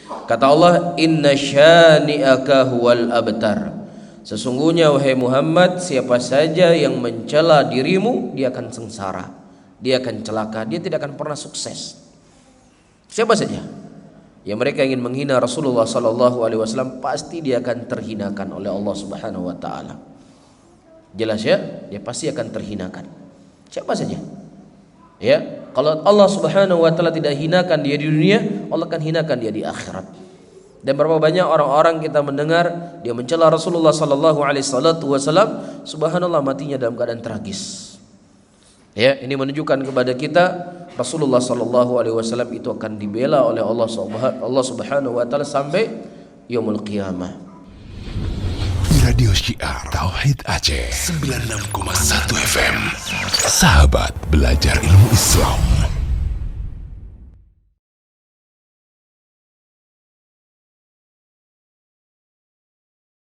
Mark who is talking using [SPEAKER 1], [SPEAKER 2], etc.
[SPEAKER 1] Kata Allah, inna syani'aka huwal abtar. Sesungguhnya wahai Muhammad, siapa saja yang mencela dirimu, dia akan sengsara, dia akan celaka, dia tidak akan pernah sukses. Siapa saja yang mereka ingin menghina Rasulullah sallallahu alaihi wasallam, pasti dia akan terhinakan oleh Allah Subhanahu wa taala. Jelas ya, dia pasti akan terhinakan. Siapa saja. Ya, kalau Allah Subhanahu wa taala tidak hinakan dia di dunia, Allah akan hinakan dia di akhirat. Dan berapa banyak orang-orang kita mendengar dia mencela Rasulullah sallallahu alaihi wasallam, subhanallah matinya dalam keadaan tragis. Ya, ini menunjukkan kepada kita Rasulullah sallallahu alaihi wasallam itu akan dibela oleh Allah Subhanahu wa taala sampai yaumul qiyamah.
[SPEAKER 2] Radio Syiar Tauhid Aceh 96,1 FM. Sahabat belajar ilmu Islam.